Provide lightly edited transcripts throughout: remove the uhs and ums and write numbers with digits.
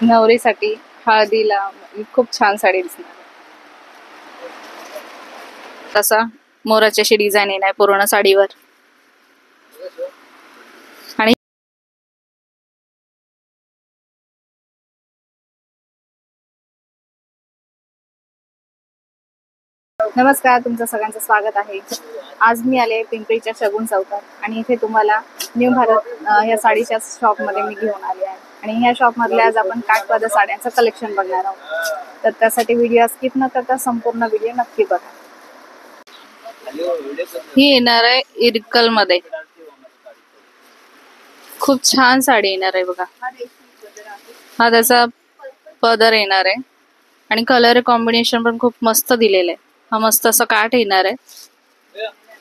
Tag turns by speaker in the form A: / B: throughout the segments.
A: नवरीसाठी हळदीला खूप छान साडी दिसणार. तसा मोराची अशी डिझाईन येणार पूर्ण साडीवर. आणि नमस्कार, तुमचं सगळ्यांचं स्वागत आहे. आज मी आले पिंपरीच्या शगुन चौकात आणि इथे तुम्हाला न्यू भारत या साडीच्या शॉपमध्ये मी घेऊन आले आहे. आणि ह्या शॉपमधल्या आज आपण काठपदर साड्यांचं कलेक्शन बघणार आहोत. तर त्यासाठी व्हिडिओ स्किप न करता संपूर्ण व्हिडिओ नक्की बघा. ही येणार आहे इरकल मध्ये. खूप छान साडी येणार आहे बघा. हा त्याचा पदर येणार आहे आणि कलर कॉम्बिनेशन पण खूप मस्त दिलेलं आहे. हा मस्त असं काठ येणार आहे.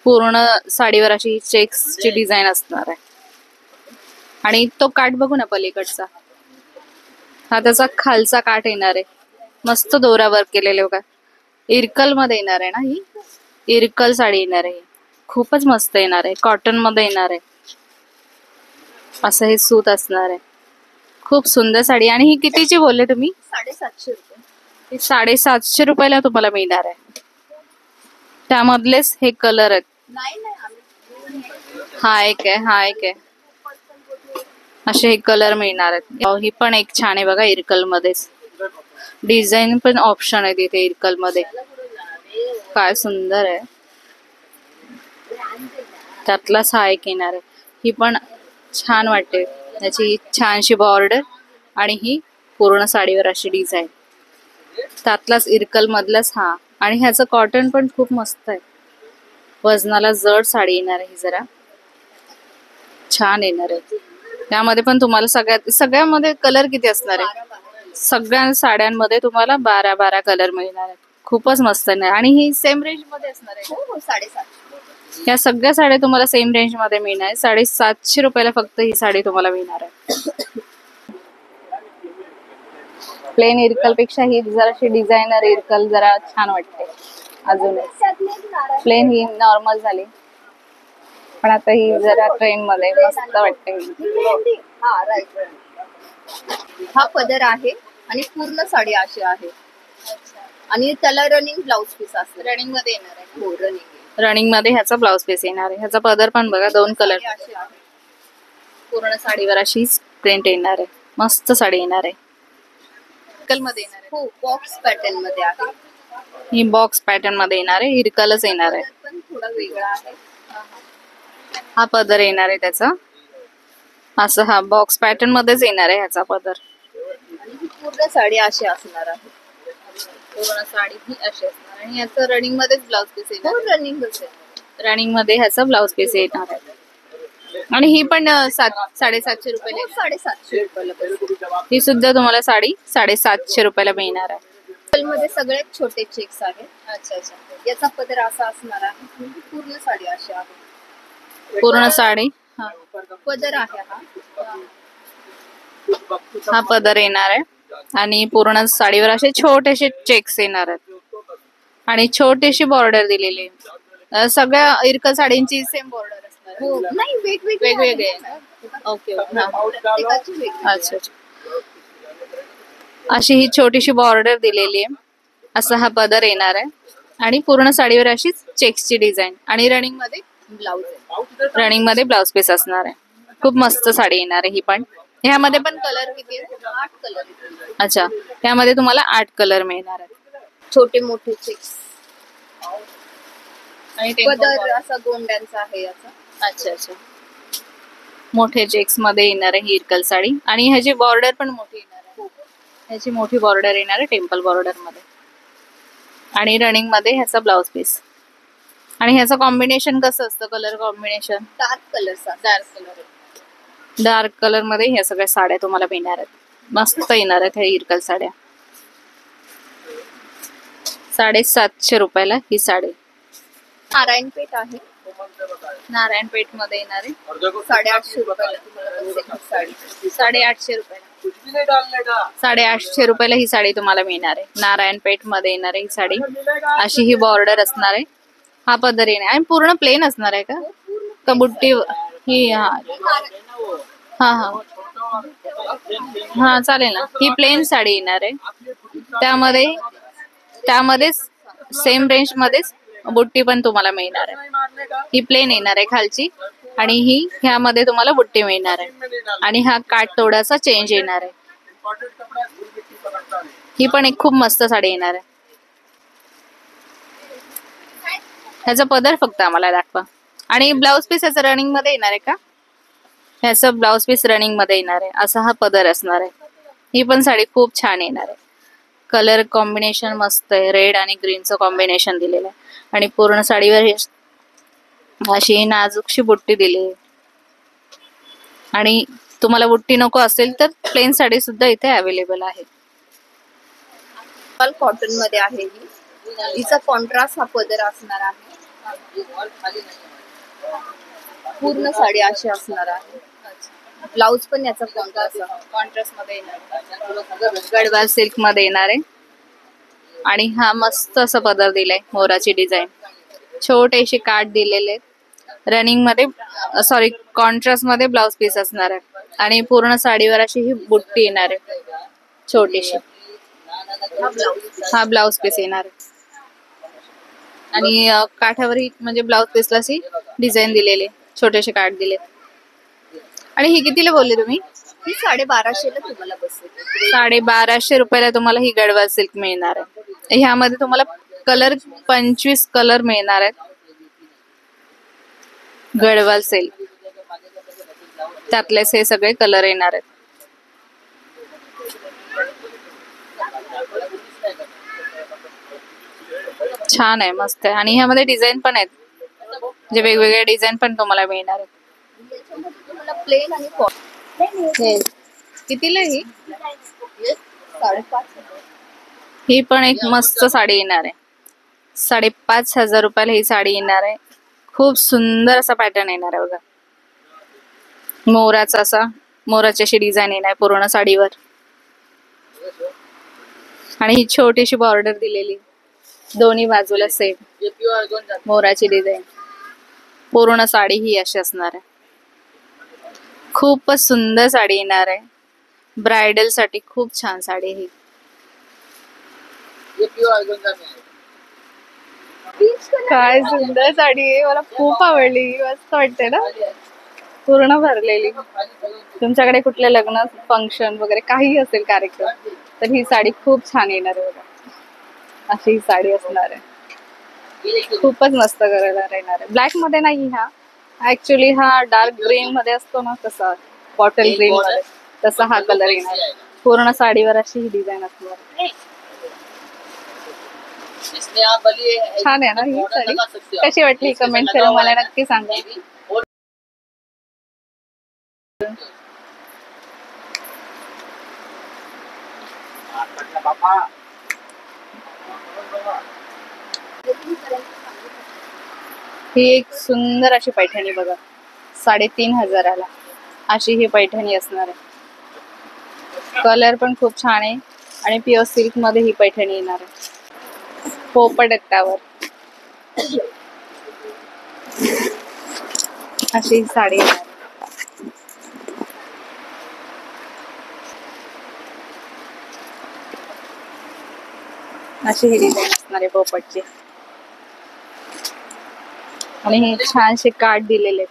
A: पूर्ण साडीवर अशी चेक्सची डिझाईन असणार आहे. आणि तो काठ बघू ना पलीकडचा, हा त्याचा खालचा काठ येणार आहे. मस्त दोरा वर्क केलेले बघा. इरकल मध्ये येणार आहे ना, ही इरकल साडी येणार आहे. खूपच मस्त येणार आहे. कॉटन मध्ये येणार आहे. असं हे सूत असणार आहे. खूप सुंदर साडी. आणि ही कितीची बोलले तुम्ही?
B: 750 रुपये.
A: ही 750 रुपयाला तुम्हाला मिळणार आहे. त्यामधलेच हे कलर आहेत. हा एक आहे, हा एक आहे. असे हे कलर मिळणार आहेत. ही पण एक छान आहे बघा. इरकल मध्येच डिझाईन पण ऑप्शन आहे तिथे इरकल मध्ये. काय सुंदर आहे. त्यातलाच हा एक येणार आहे. ही पण छान वाटते. त्याची छानशी बॉर्डर आणि ही पूर्ण साडीवर अशी डिझाईन. त्यातलाच इरकल मधलाच हा. आणि ह्याचं कॉटन पण खूप मस्त आहे. वजनाला जड साडी येणार आहे. जरा छान येणार आहे. त्यामध्ये पण तुम्हाला सगळ्यामध्ये कलर किती असणार आहे? सगळ्या साड्यांमध्ये तुम्हाला 12 कलर मिळणार आहेत. खूपच मस्त आहे. आणि ही सेम रेंज मध्ये असणार आहे.
B: हो 750.
A: या सगळ्या साड्या तुम्हाला सेम रेंज मध्ये मिळणार आहे. 750 रुपयाला फक्त ही साडी तुम्हाला मिळणार आहे. प्लेन इरकल पेक्षा ही जराशी डिझायनर इरकल जरा छान वाटते. अजून प्लेन ही नॉर्मल झाली, पण आता ही जरा ट्रेंड मध्ये मस्त वाटते.
B: हा पदर आहे आणि पूर्ण साडी अशी आहे. आणि त्याला रनिंग ब्लाउज पीस असते.
A: रनिंग मध्ये येणार आहे.
B: हो रनिंग.
A: रनिंग मध्ये ह्याचा ब्लाउज पीस येणार आहे. ह्याचा पदर पण बघा 2 कलर. पूर्ण साडीवर अशी प्रिंट येणार आहे. मस्त साडी येणार आहे. इरकल मध्ये येणार आहे.
B: हो बॉक्स पॅटर्न मध्ये आहे.
A: ही बॉक्स पॅटर्न मध्ये येणार आहे. इरकलच येणार आहे.
B: पण थोडा वेगळा आहे.
A: हा पदर येणार आहे त्याचा. असं हा बॉक्स पॅटर्न मध्येच येणार आहे ह्याचा पदर.
B: आणि ही पूर्ण साडी अशी असणार आहे.
A: पूर्ण साडी ही अशी असणार. आणि ह्याचं रनिंग मध्येच ब्लाउज पीस येणार.
B: हो रनिंगच आहे.
A: रनिंग मध्ये ह्याचा ब्लाउज पीस येणार आहे. आणि ही पण 750 रुपयाला.
B: 750 रुपयाला.
A: ही सुद्धा तुम्हाला साडी 750 रुपयाला मिळणार आहे.
B: मध्ये सगळे छोटे चेक्स आहेत.
A: अच्छा अच्छा.
B: याचा पदर असा असणार आहे. पूर्ण साडी अशी आहे.
A: पूर्ण साडी
B: पदर आहे
A: हा पदर येणार आहे. आणि पूर्ण साडीवर असे छोटेसे चेक्स येणार आहेत. आणि छोटीशी बॉर्डर दिलेली आहे. सगळ्या इरकल साडींची सेम बॉर्डर असणार.
B: हो नाही
A: वेगवेगळे. ओके. अच्छा. अशी ही छोटीशी बॉर्डर दिलेली आहे. असा हा पदर येणार आहे. आणि पूर्ण साडीवर अशी चेक्सची डिझाईन. आणि रनिंग मध्ये ब्लाउज पीस असणार आहे. खूप मस्त साडी येणार आहे ही पण. ह्यामध्ये पण कलर किती आहेत?
B: 8 कलर.
A: अच्छा. त्यामध्ये तुम्हाला 8 कलर मिळणार आहेत.
B: छोटे मोठे चेक्स. आणि पदर असा गोंड्यांचा आहे याचा.
A: अच्छा अच्छा. मोठे चेक्स मध्ये येणार आहे ही इरकल साडी. आणि ह्याची बॉर्डर पण मोठी येणार आहे. ह्याची मोठी बॉर्डर येणार आहे टेम्पल बॉर्डर मध्ये. आणि रनिंग मध्ये ह्याचा ब्लाउज पीस. आणि ह्याचं कॉम्बिनेशन कसं असतं? कलर कॉम्बिनेशन डार्क कलर मध्ये ह्या सगळ्या साड्या तुम्हाला मिळणार आहेत. मस्त येणार आहेत ह्या इरकल साड्या. 750 रुपयाला ही साडी.
B: नारायणपेठ आहे.
A: नारायणपेठ मध्ये येणार आहे.
B: 850 रुपयाला तुम्हाला साडी.
A: 850 रुपयाला. 850 रुपयाला ही साडी तुम्हाला मिळणार आहे. नारायणपेठ मध्ये येणार आहे ही साडी. अशी ही बॉर्डर असणार आहे. हा पदर येणार आहे. आणि पूर्ण प्लेन असणार आहे का बुट्टी ही? हा हा. हा चालेल ना. ही प्लेन साडी येणार आहे. त्यामध्ये त्यामध्येच सेम रेंज मध्येच बुट्टी पण तुम्हाला मिळणार आहे. ही प्लेन येणार आहे खालची आणि ही ह्यामध्ये तुम्हाला बुट्टी मिळणार आहे आणि हा काठ थोडासा चेंज येणार आहे. ही पण एक खूप मस्त साडी येणार आहे. ह्याचा पदर फक्त आम्हाला दाखवा. आणि ब्लाउज पीस ह्याचं रनिंग मध्ये येणार आहे का? ह्याचं ब्लाउज पीस रनिंग मध्ये येणार आहे. असा हा पदर असणार आहे. ही पण साडी खूप छान येणार आहे. कलर कॉम्बिनेशन मस्त आहे. रेड आणि ग्रीनचं कॉम्बिनेशन दिलेलं आहे आणि पूर्ण साडीवर अशी नाजूकशी बुट्टी दिली आहे. आणि तुम्हाला बुट्टी नको असेल तर प्लेन साडी सुद्धा इथे अवेलेबल आहे.
B: कॉटन मध्ये आहे ही. हिचा कॉन्ट्रास्ट हा पदर असणार आहे. पूर्ण साडी अशी असणार आहे. ब्लाउज पण याचा कॉन्ट्रास्ट मध्ये येणार.
A: गडवाल सिल्क मध्ये येणार आहे आणि हा मस्त असा पदर दिलाय. मोराची डिझाईन, छोटेसे काठ दिलेले रनिंग मध्ये, सॉरी कॉन्ट्रास्ट मध्ये ब्लाउज पीस असणार आहे आणि पूर्ण साडीवर अशी ही बुट्टी येणार आहे छोटीशी. हा ब्लाउज पीस येणार आहे आणि काठावरही म्हणजे ब्लाउज पीसला अशी डिझाईन दिलेली, छोटेसे काठ दिले. आणि ही कितीला बोलले तुम्ही?
B: ही 1250 ला तुम्हाला बसेल.
A: 1250 रुपयाला तुम्हाला ही गडवाल सिल्क मिळणार आहे. ह्यामध्ये तुम्हाला कलर 25 कलर मिळणार आहेत. गडवाल सिल्क त्यातलेच हे सगळे कलर येणार आहेत. छान आहे, मस्त आहे. आणि ह्यामध्ये डिझाईन पण आहेत, जे वेगवेगळे डिझाईन पण तुम्हाला मिळणार आहेत.
B: तुम्हाला प्लेन आणि कॉटन.
A: कितीला ही?
B: 5,500.
A: ही पण एक मस्त साडी येणार आहे. 5,500 रुपयाला ही साडी येणार आहे. खूप सुंदर असा पॅटर्न येणार आहे बघा. मोराचा असा, मोराची अशी डिझाईन येणार आहे पूर्ण साडीवर आणि ही छोटीशी बॉर्डर दिलेली, दोन्ही बाजूला सेम मोराची डिझाईन. पूर्ण साडी ही अशी असणार आहे. खूपच सुंदर साडी येणार आहे. ब्रायडल साठी खूप छान साडी ही. काय सुंदर साडी आहे, मला खूप आवडली. मस्त वाटते ना, पूर्ण भरलेली. तुमच्याकडे कुठले लग्न फंक्शन वगैरे काही असेल कार्यक्रम तर ही साडी खूप छान येणार आहे बघा. अशी ही साडी असणार आहे. खूपच मस्त कलर येणार आहे. ब्लॅक मध्ये नाही हा, ऍक्च्युली हा डार्क ग्रीन मध्ये असतो ना, तसा बॉटल ग्रीन मध्ये तसा हा कलर येणार आहे. पूर्ण साडीवर अशी ही डिझाईन असणार आहे. छान आहे ना ही साडी? कशी वाटली कमेंट करून मला नक्की सांगा. ही एक सुंदर अशी पैठणी बघा, 3,500 अशी ही पैठणी असणार आहे. कलर पण खूप छान आहे आणि प्युअर सिल्क मध्ये ही पैठणी येणार आहे. पोपट आहेत त्यावर. अशी ही साडी येणार आहे. अशी ही डिझाईन असणार आहे पोपटची आणि हे छानसे काठ दिलेले,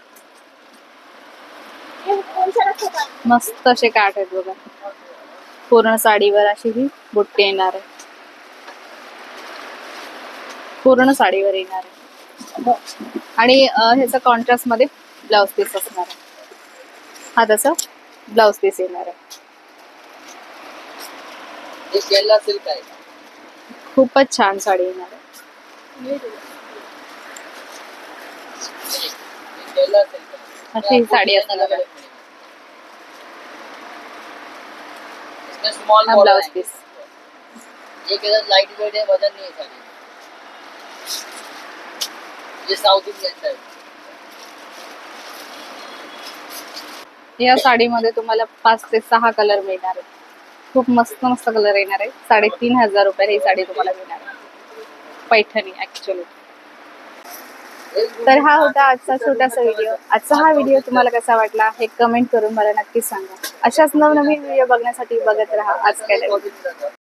A: मस्त असे काठ आहेत बघा. पूर्ण साडीवर अशी ही बुट्टी येणार आहे. पूर्ण साडीवर येणार आहे आणि ह्याचा कॉन्ट्रास्ट मध्ये ब्लाउज पीस असणार आहे. हा तसा ब्लाउज पीस येणार आहे. खूपच छान साडी येणार आहे. अशी ही साडी असणार आहे. हा ब्लाउज पीस.
B: लाइट वेट है, वजन नहीं है साड़ी. ये साउथ इंडियन टाइप.
A: या साडीमध्ये तुम्हाला 5 ते 6 कलर मिळणार आहेत. खूप मस्त मस्त कलर येणार आहे. 3,500 रुपयाला ही साडी तुम्हाला मिळणार आहे. पैठणी ऍक्च्युअली तर हा होता आजचा छोटासा व्हिडिओ. आजचा हा व्हिडिओ तुम्हाला कसा वाटला हे कमेंट करून मला नक्कीच सांगा. अशाच नवनवीन व्हिडिओ बघण्यासाठी बघत राहा आज काय.